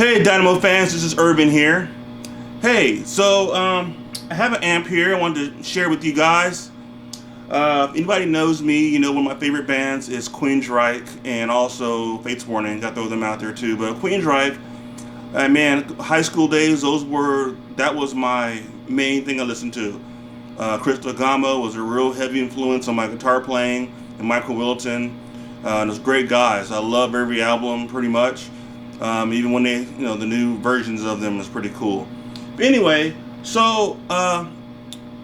Hey Dynamo fans, this is Urban here. Hey, I have an amp here I wanted to share with you guys. If anybody knows me, you know one of my favorite bands is Queensryche and also Fates Warning. Got to throw them out there too. But Queensryche, man, high school days, that was my main thing I listened to. Crystal Gamo was a real heavy influence on my guitar playing, and Michael Wilton, and those great guys. I love every album pretty much. Even when the new versions of them is pretty cool. But anyway,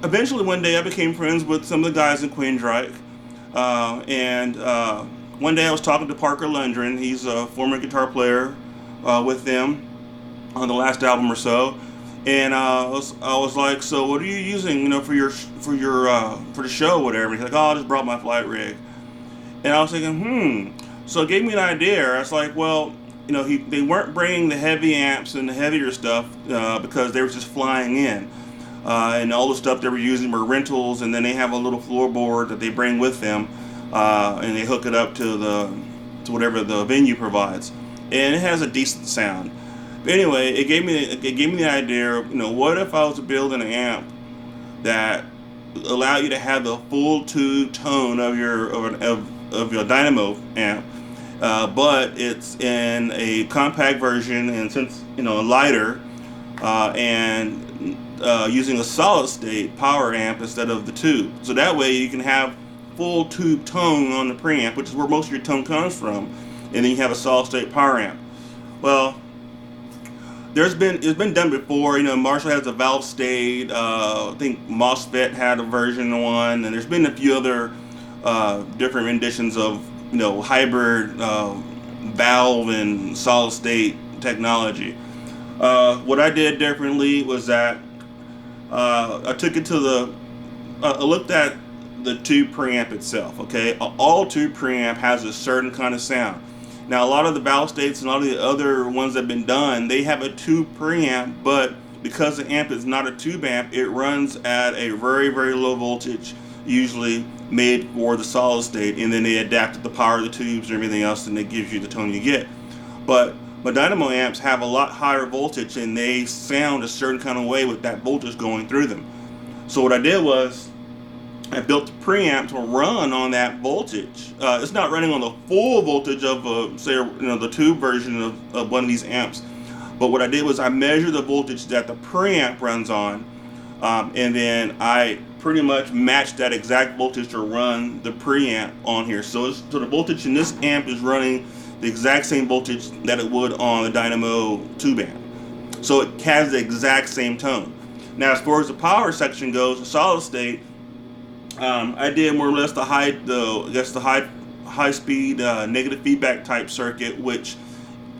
eventually one day I became friends with some of the guys in Queensryche. And one day I was talking to Parker Lundgren. He's a former guitar player with them on the last album or so. And I was like, so what are you using, for the show, or whatever? He's like, oh, I just brought my flight rig. And I was thinking, So it gave me an idea. I was like, well, they weren't bringing the heavy amps and the heavier stuff because they were just flying in. And all the stuff they were using were rentals, and then they have a little floorboard that they bring with them, and they hook it up to whatever the venue provides, and it has a decent sound. But anyway, it gave me the idea of, what if I was to build an amp that allowed you to have the full tube tone of your Dynamo amp, but it's in a compact version, and since lighter, and using a solid state power amp instead of the tube. So that way you can have full tube tone on the preamp, which is where most of your tone comes from, and then you have a solid state power amp. Well, it's been done before. Marshall has a valve state. I think MOSFET had a version one, and there's been a few other different renditions of hybrid valve and solid state technology. What I did differently was that I took it to I looked at the tube preamp itself. Okay, all tube preamp has a certain kind of sound. Now, a lot of the valve states and a lot of the other ones that have been done, they have a tube preamp, but because the amp is not a tube amp, it runs at a very, very low voltage, usually made for the solid state, and then they adapt the power of the tubes and everything else, and it gives you the tone you get. But Dynamo amps have a lot higher voltage, and they sound a certain kind of way with that voltage going through them. So what I did was I built the preamp to run on that voltage. It's not running on the full voltage of the tube version of one of these amps, but what I did was I measured the voltage that the preamp runs on, and then I pretty much matched that exact voltage to run the preamp on here. So the voltage in this amp is running the exact same voltage that it would on the Dynamo tube amp. So it has the exact same tone. Now, as far as the power section goes, the solid state, I did more or less the high speed negative feedback type circuit, which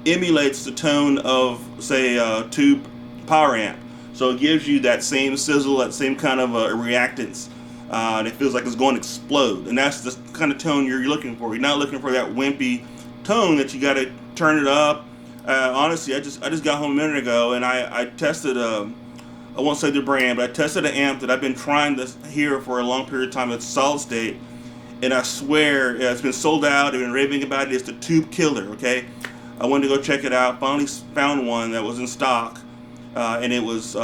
emulates the tone of, say, a tube power amp. So it gives you that same sizzle, that same kind of reactance, and it feels like it's going to explode. And that's the kind of tone you're looking for. You're not looking for that wimpy tone that you got to turn it up. Honestly, I just got home a minute ago, and I tested I won't say the brand, but I tested an amp that I've been trying to hear for a long period of time. It's solid state, and I swear it's been sold out. I've been raving about it. It's the Tube Killer. Okay, I wanted to go check it out. Finally found one that was in stock, and it was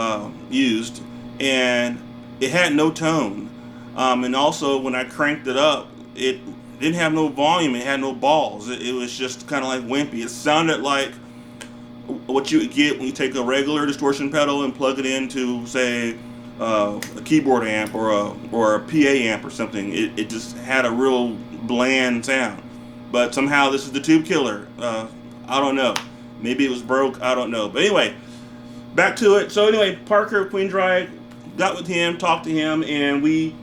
used, and it had no tone. And also, when I cranked it up, it didn't have no volume. It had no balls. It was just kind of like wimpy. It sounded like what you would get when you take a regular distortion pedal and plug it into, say, a keyboard amp or a PA amp or something. It just had a real bland sound. But somehow this is the Tube Killer. I don't know. Maybe it was broke. I don't know. But anyway, back to it. So anyway, Parker of Queensryche, got with him, talked to him, and we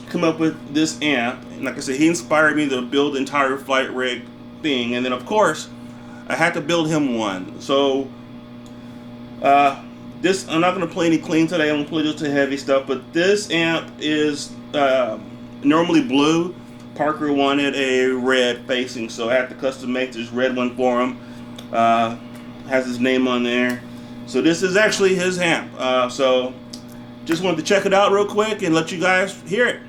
come up with this amp. And like I said, he inspired me to build the entire flight rig thing. And then, of course, I had to build him one. So I'm not going to play any clean today. I'm going to play just the heavy stuff. But this amp is normally blue. Parker wanted a red facing, so I had to custom make this red one for him. Has his name on there. So this is actually his amp. So just wanted to check it out real quick and let you guys hear it.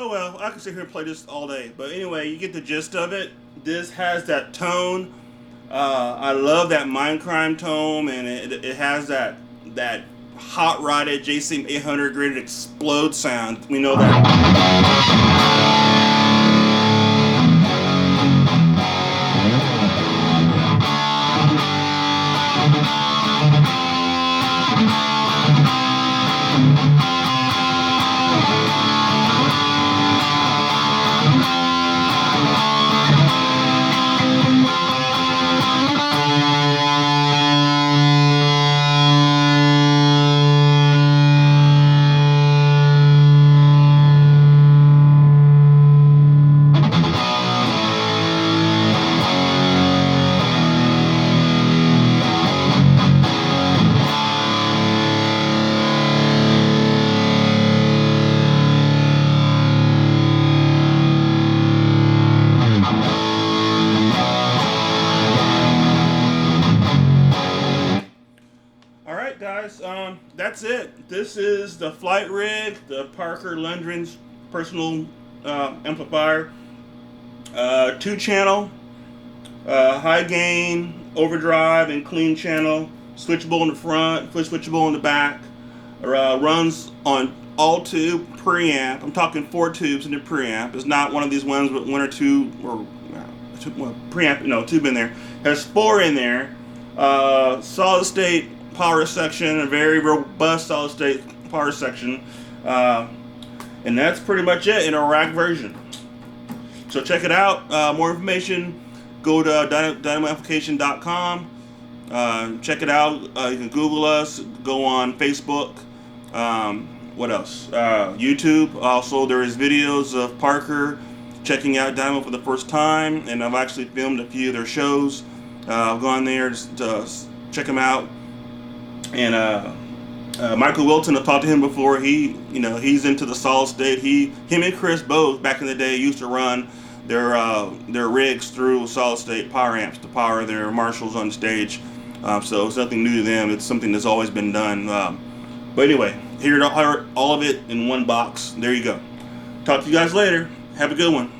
Oh well, I could sit here and play this all day. But anyway, you get the gist of it. This has that tone. I love that Mindcrime tone, and it has that hot rodded JCM 800 graded explode sound. We know that. guys, that's it. This is the flight rig, the Parker Lundgren's personal amplifier. 2-channel, high gain, overdrive, and clean channel. Switchable in the front, switchable in the back. Runs on all tube preamp. I'm talking 4 tubes in the preamp. It's not one of these ones with 1 or 2 or preamp, tube in there. Has 4 in there. Solid state power section, a very robust solid state power section, and that's pretty much it in a rack version. So check it out. More information, go to dynamoamplification.com. Check it out. You can Google us, go on Facebook. What else? YouTube. Also, there is videos of Parker checking out Dynamo for the first time, and I've actually filmed a few of their shows. I've gone there to check them out. And Michael Wilton, I've talked to him before. He's into the solid state. Him and Chris both back in the day used to run their rigs through solid state power amps to power their Marshalls on stage. So it's nothing new to them. It's something that's always been done. But anyway, here all of it in one box. There you go. Talk to you guys later. Have a good one.